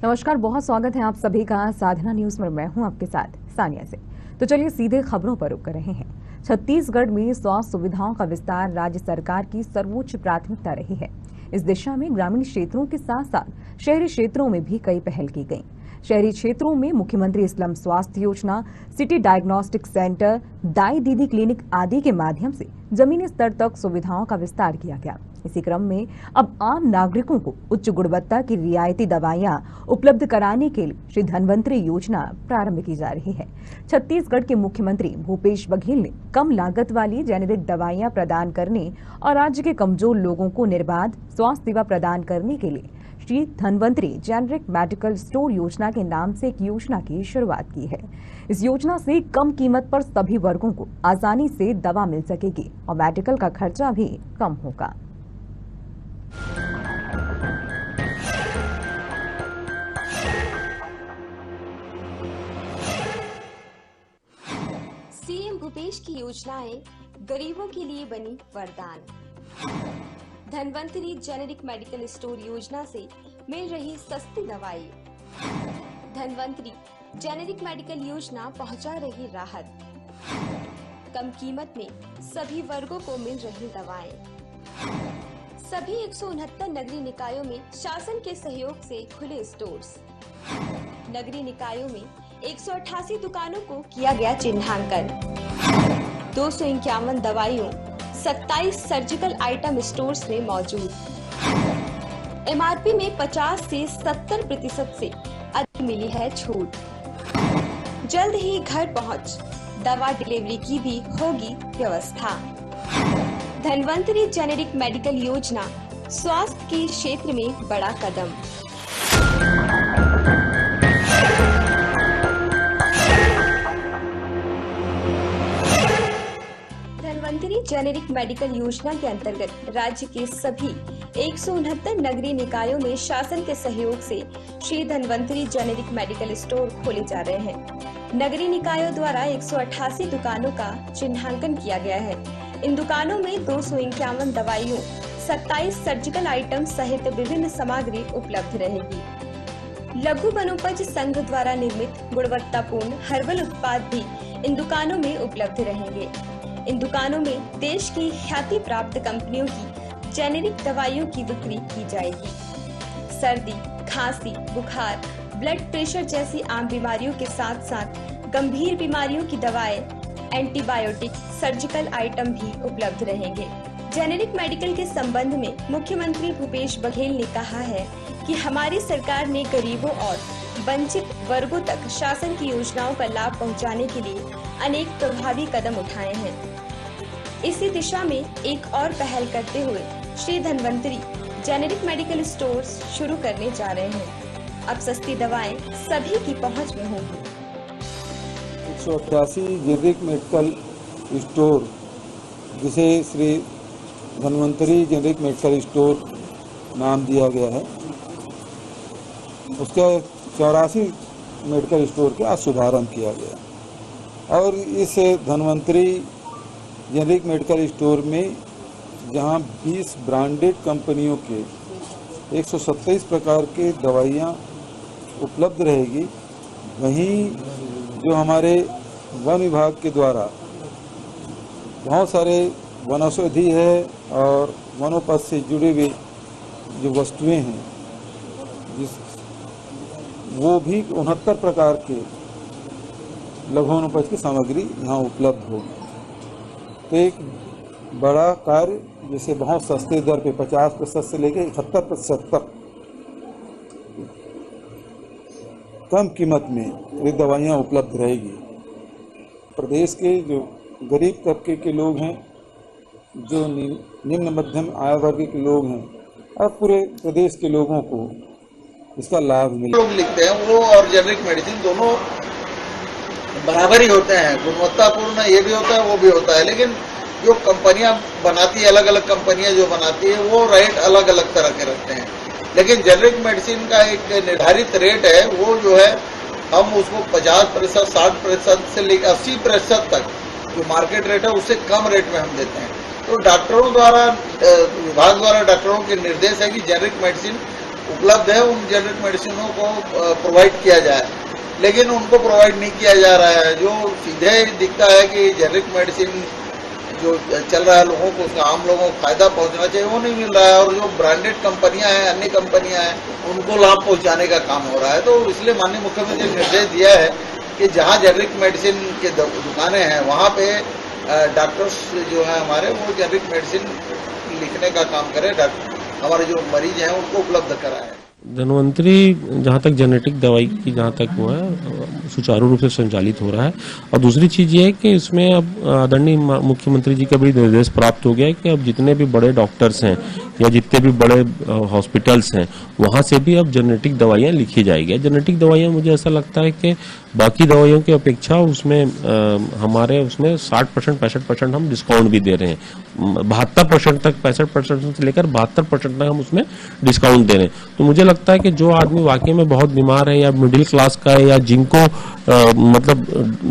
नमस्कार, बहुत स्वागत है आप सभी का साधना न्यूज में। मैं हूं आपके साथ सानिया से। तो चलिए सीधे खबरों पर रुक कर रहे हैं। छत्तीसगढ़ में स्वास्थ्य सुविधाओं का विस्तार राज्य सरकार की सर्वोच्च प्राथमिकता रही है। इस दिशा में ग्रामीण क्षेत्रों के साथ साथ शहरी क्षेत्रों में भी कई पहल की गई। शहरी क्षेत्रों में मुख्यमंत्री स्लम स्वास्थ्य योजना, सिटी डायग्नोस्टिक सेंटर, दाई दीदी क्लिनिक आदि के माध्यम से जमीनी स्तर तक सुविधाओं का विस्तार किया गया। इसी क्रम में अब आम नागरिकों को उच्च गुणवत्ता की रियायती दवाइयां उपलब्ध कराने के लिए श्री धन्वंतरी योजना प्रारंभ की जा रही है। छत्तीसगढ़ के मुख्यमंत्री भूपेश बघेल ने कम लागत वाली जेनेरिक दवाइयां प्रदान करने और राज्य के कमजोर लोगों को निर्बाध स्वास्थ्य सेवा प्रदान करने के लिए Shri Dhanvantari generic medical store योजना के नाम से एक योजना की शुरुआत की है। इस योजना से कम कीमत पर सभी वर्गों को आसानी से दवा मिल सकेगी और मेडिकल का खर्चा भी कम होगा। सीएम भूपेश की योजनाएं गरीबों के लिए बनी वरदान। धन्वंतरी जेनेरिक मेडिकल स्टोर योजना से मिल रही सस्ती दवाई। धन्वंतरी जेनेरिक मेडिकल योजना पहुंचा रही राहत। कम कीमत में सभी वर्गों को मिल रही दवाएं। सभी 169 नगरीय निकायों में शासन के सहयोग से खुले स्टोर्स। नगरीय निकायों में 188 दुकानों को किया गया चिन्हांकन। 251 दवाइयों 27 सर्जिकल आइटम स्टोर्स में मौजूद। एमआरपी में 50 से 70% से अधिक मिली है छूट। जल्द ही घर पहुंच दवा डिलीवरी की भी होगी व्यवस्था। धन्वंतरी जेनेरिक मेडिकल योजना स्वास्थ्य के क्षेत्र में बड़ा कदम। धन्वंतरी जेनेरिक मेडिकल योजना के अंतर्गत राज्य के सभी 169 नगरीय निकायों में शासन के सहयोग से Shri Dhanvantari generic medical store खोले जा रहे हैं। नगरीय निकायों द्वारा 188 दुकानों का चिन्हांकन किया गया है। इन दुकानों में 251 दवाइयों, 27 सर्जिकल आइटम सहित विभिन्न सामग्री उपलब्ध रहेगी। लघु वनोपज संघ द्वारा निर्मित गुणवत्तापूर्ण हर्बल उत्पाद भी इन दुकानों में उपलब्ध रहेंगे। इन दुकानों में देश की ख्याति प्राप्त कंपनियों की जेनेरिक दवाइयों की बिक्री की जाएगी। सर्दी, खांसी, बुखार, ब्लड प्रेशर जैसी आम बीमारियों के साथ साथ गंभीर बीमारियों की दवाएं, एंटीबायोटिक, सर्जिकल आइटम भी उपलब्ध रहेंगे। जेनेरिक मेडिकल के संबंध में मुख्यमंत्री भूपेश बघेल ने कहा है कि हमारी सरकार ने गरीबों और वंचित वर्गों तक शासन की योजनाओं का लाभ पहुंचाने के लिए अनेक प्रभावी कदम उठाए हैं। इसी दिशा में एक और पहल करते हुए Shri Dhanvantari generic medical stores शुरू करने जा रहे हैं। अब सस्ती दवाएं सभी की पहुंच में होंगी। 188 जेनेरिक मेडिकल स्टोर, जिसे Shri Dhanvantari generic medical store नाम दिया गया है, उसका 84 मेडिकल स्टोर का शुभारंभ किया गया। और इस धन्वंतरी जेनेरिक मेडिकल स्टोर में जहां 20 ब्रांडेड कंपनियों के 127 प्रकार के दवाइयां उपलब्ध रहेगी, वहीं जो हमारे वन विभाग के द्वारा बहुत सारे वनौषधि है और वनोपज से जुड़े हुए जो वस्तुएं हैं, वो भी 69 प्रकार के लघु वनोपज की सामग्री यहाँ उपलब्ध होगी। तो एक बड़ा कार्य, जैसे बहुत सस्ते दर पे 50% से लेकर 71% तक कम कीमत में ये दवाइयाँ उपलब्ध रहेगी। प्रदेश के जो गरीब तबके के लोग हैं, जो निम्न मध्यम आय वर्ग के लोग हैं, और पूरे प्रदेश के लोगों को इसका लाभ मिले। लोग लिखते हैं वो और जेनेरिक मेडिसिन दोनों बराबर ही होते हैं, गुणवत्तापूर्ण ये भी होता है वो भी होता है, लेकिन जो कंपनियां बनाती है, अलग अलग कंपनियां जो बनाती है, वो रेट अलग अलग तरह के रखते हैं। लेकिन जेनेरिक मेडिसिन का एक निर्धारित रेट है, वो जो है हम उसको 50%, 60% से लेकर 80% तक जो मार्केट रेट है उससे कम रेट में हम देते हैं। तो डॉक्टरों द्वारा, विभाग द्वारा डॉक्टरों के निर्देश है कि जेनेरिक मेडिसिन उपलब्ध है उन जेनरिक मेडिसिनों को प्रोवाइड किया जाए, लेकिन उनको प्रोवाइड नहीं किया जा रहा है। जो सीधे दिखता है कि जेनरिक मेडिसिन जो चल रहा है लोगों को, उसका आम लोगों को फायदा पहुंचना चाहिए, वो नहीं मिल रहा है। और जो ब्रांडेड कंपनियां हैं, अन्य कंपनियां हैं, उनको लाभ पहुंचाने का काम हो रहा है। तो इसलिए माननीय मुख्यमंत्री ने निर्देश दिया है कि जहां जेनरिक मेडिसिन के दुकानें हैं वहां पे डॉक्टर्स जो हैं हमारे, वो जेनरिक मेडिसिन लिखने का काम करें, हमारे जो मरीज हैं उनको उपलब्ध कराएं। धन्वंतरी जहाँ तक जेनेटिक दवाई की जहाँ तक वो है सुचारू रूप से संचालित हो रहा है। और दूसरी चीज ये है कि इसमें अब आदरणीय मुख्यमंत्री जी का भी निर्देश प्राप्त हो गया है कि अब जितने भी बड़े डॉक्टर्स हैं या जितने भी बड़े हॉस्पिटल्स हैं वहाँ से भी अब जेनेटिक दवाइयाँ लिखी जाएगी। जेनेटिक दवाइयाँ मुझे ऐसा लगता है कि बाकी दवाइयों की अपेक्षा उसमें हमारे उसमें 60% 65% हम डिस्काउंट भी दे रहे हैं। 72% तक 65% से लेकर 72% तक हम उसमें डिस्काउंट दे रहे हैं। तो मुझे लगता है कि जो आदमी वाकई में बहुत बीमार है या मिडिल क्लास का है या जिनको मतलब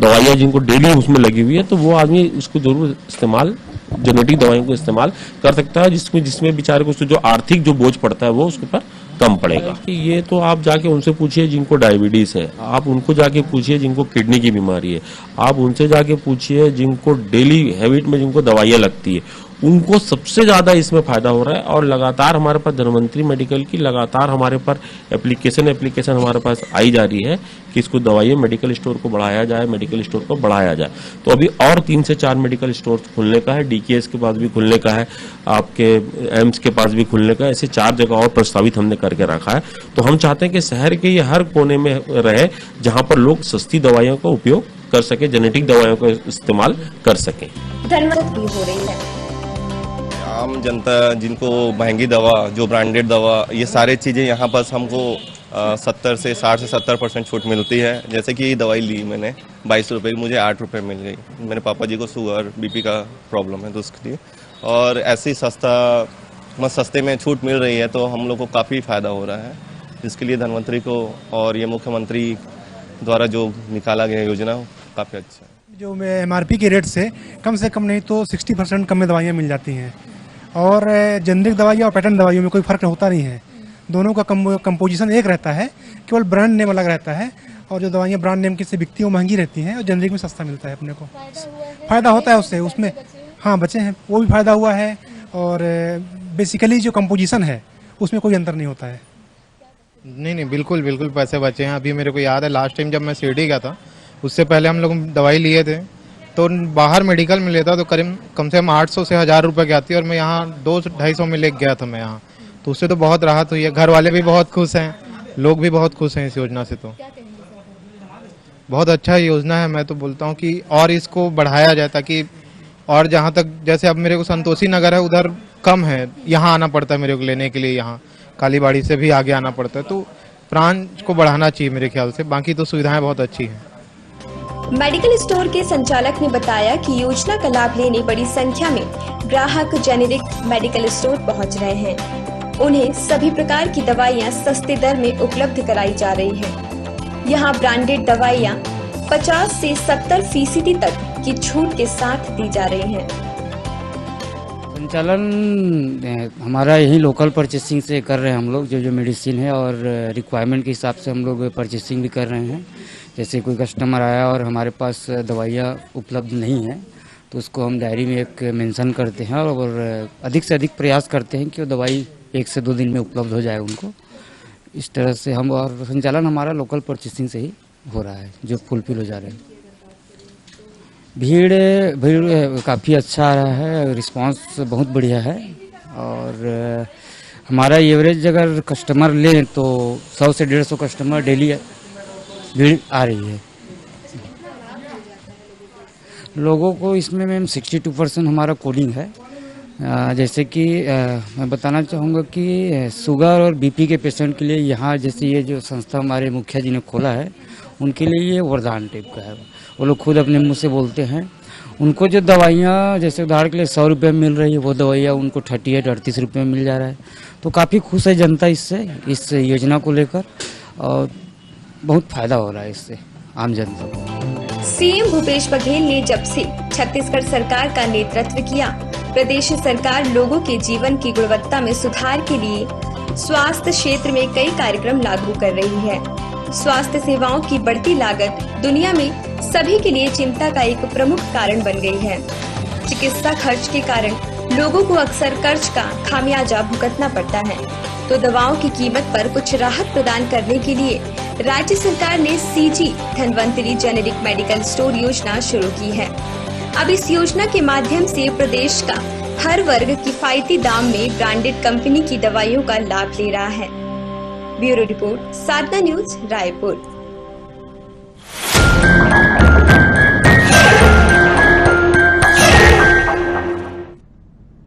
दवाइयाँ जिनको डेली उसमें लगी हुई है, तो वो आदमी इसको जरूर इस्तेमाल जेनेटिक दवाइयों को इस्तेमाल कर सकता है, जिसमें बेचारे को जो आर्थिक जो बोझ पड़ता है वो उसके ऊपर कम पड़ेगा। कि ये तो आप जाके उनसे पूछिए जिनको डायबिटीज है, आप उनको जाके पूछिए जिनको किडनी की बीमारी है, आप उनसे जाके पूछिए जिनको डेली हैबिट में जिनको दवाइयाँ लगती है, उनको सबसे ज्यादा इसमें फायदा हो रहा है। और लगातार हमारे पास धन्वंतरी मेडिकल की लगातार हमारे पर एप्लीकेशन हमारे पास आई जा रही है कि इसको दवाइयाँ मेडिकल स्टोर को बढ़ाया जाए, मेडिकल स्टोर को बढ़ाया जाए। तो अभी और 3 से 4 मेडिकल स्टोर खुलने का है, डीकेएस के पास भी खुलने का है, आपके एम्स के पास भी खुलने का है। ऐसे 4 जगह और प्रस्तावित हमने करके रखा है। तो हम चाहते हैं कि शहर के ये हर कोने में रहे जहाँ पर लोग सस्ती दवाइयों का उपयोग कर सके, जेनेटिक दवाइयों का इस्तेमाल कर सके। धन्यवाद भी हो रही है। आम जनता जिनको महंगी दवा, जो ब्रांडेड दवा, ये सारे चीज़ें यहाँ पर हमको 60 से 70% छूट मिलती है। जैसे कि दवाई ली मैंने 22 रुपये की, मुझे 8 रुपये मिल गई। मेरे पापा जी को शुगर बीपी का प्रॉब्लम है तो उसके लिए, और ऐसी सस्ते में छूट मिल रही है तो हम लोग को काफ़ी फ़ायदा हो रहा है, जिसके लिए धन्वंतरी को और ये मुख्यमंत्री द्वारा जो निकाला गया योजना काफ़ी अच्छा है। जो MRP के रेट से कम नहीं तो 60% कम में दवाइयाँ मिल जाती हैं। और जेनरिक दवाइयों और पैटर्न दवाइयों में कोई फ़र्क होता नहीं है, दोनों का कंपोजिशन एक रहता है, केवल ब्रांड नेम अलग रहता है। और जो दवाइयाँ ब्रांड नेम की से बिकती हैं वो महंगी रहती हैं और जेनरिक में सस्ता मिलता है। अपने को फ़ायदा होता है उससे, उसमें हाँ बचे हैं वो भी फ़ायदा हुआ है। और बेसिकली जो कंपोजिशन है उसमें कोई अंतर नहीं होता है। नहीं बिल्कुल पैसे बचे हैं। अभी मेरे को याद है लास्ट टाइम जब मैं शिरडी गया था, उससे पहले हम लोग दवाई लिए थे तो बाहर मेडिकल में लेता तो करीब कम से कम 800 से 1000 रुपये की आती है, और मैं यहाँ 200-250 में लेके गया था मैं यहाँ, तो उससे तो बहुत राहत हुई है। घर वाले भी बहुत खुश हैं, लोग भी बहुत खुश हैं इस योजना से। तो बहुत अच्छा योजना है। मैं तो बोलता हूँ कि और इसको बढ़ाया जाए ताकि और जहाँ तक जैसे अब मेरे को संतोषी नगर है उधर कम है, यहाँ आना पड़ता है मेरे को लेने के लिए, यहाँ कालीबाड़ी से भी आगे आना पड़ता है। तो ब्रांच को बढ़ाना चाहिए मेरे ख्याल से। बाकी तो सुविधाएं बहुत अच्छी हैं। मेडिकल स्टोर के संचालक ने बताया कि योजना का लाभ लेने बड़ी संख्या में ग्राहक जेनेरिक मेडिकल स्टोर पहुंच रहे हैं। उन्हें सभी प्रकार की दवाइयां सस्ते दर में उपलब्ध कराई जा रही है। यहां ब्रांडेड दवाइयां 50 से 70% तक की छूट के साथ दी जा रही हैं। संचालन हमारा यही लोकल परचेसिंग से कर रहे हैं हम लोग, जो मेडिसिन है और रिक्वायरमेंट के हिसाब से हम लोग परचेसिंग भी कर रहे हैं। जैसे कोई कस्टमर आया और हमारे पास दवाइयाँ उपलब्ध नहीं है तो उसको हम डायरी में एक मेंशन करते हैं और अधिक से अधिक प्रयास करते हैं कि वो दवाई 1 से 2 दिन में उपलब्ध हो जाए उनको। इस तरह से हम, और संचालन हमारा लोकल परचेसिंग से ही हो रहा है जो फुलफिल हो जा रहे हैं। भीड़ काफ़ी अच्छा आ रहा है, रिस्पांस बहुत बढ़िया है। और हमारा एवरेज अगर कस्टमर लें तो 100 से 150 कस्टमर डेली भीड़ आ रही है। लोगों को इसमें मैम 62% हमारा कोडिंग है। जैसे कि मैं बताना चाहूँगा कि शुगर और बीपी के पेशेंट के लिए यहाँ जैसे ये जो संस्था हमारे मुखिया जी ने खोला है उनके लिए ये वरदान टाइप का है। वो लोग खुद अपने मुँह से बोलते हैं। उनको जो दवाइयाँ जैसे उदाहरण के लिए 100 रुपये में मिल रही है वो दवाइयाँ उनको 38-38 रुपये में मिल जा रहा है। तो काफ़ी खुश है जनता इससे, इस योजना को लेकर, और बहुत फायदा हो रहा है इससे आम जनता को। सीएम भूपेश बघेल ने जब से छत्तीसगढ़ सरकार का नेतृत्व किया, प्रदेश सरकार लोगों के जीवन की गुणवत्ता में सुधार के लिए स्वास्थ्य क्षेत्र में कई कार्यक्रम लागू कर रही है। स्वास्थ्य सेवाओं की बढ़ती लागत दुनिया में सभी के लिए चिंता का एक प्रमुख कारण बन गई है। चिकित्सा खर्च के कारण लोगों को अक्सर कर्ज का खामियाजा भुगतना पड़ता है, तो दवाओं की कीमत पर कुछ राहत प्रदान करने के लिए राज्य सरकार ने CG Dhanvantari generic medical store योजना शुरू की है। अब इस योजना के माध्यम से प्रदेश का हर वर्ग किफायती दाम में ब्रांडेड कंपनी की दवाइयों का लाभ ले रहा है। ब्यूरो रिपोर्ट, साधना न्यूज, रायपुर।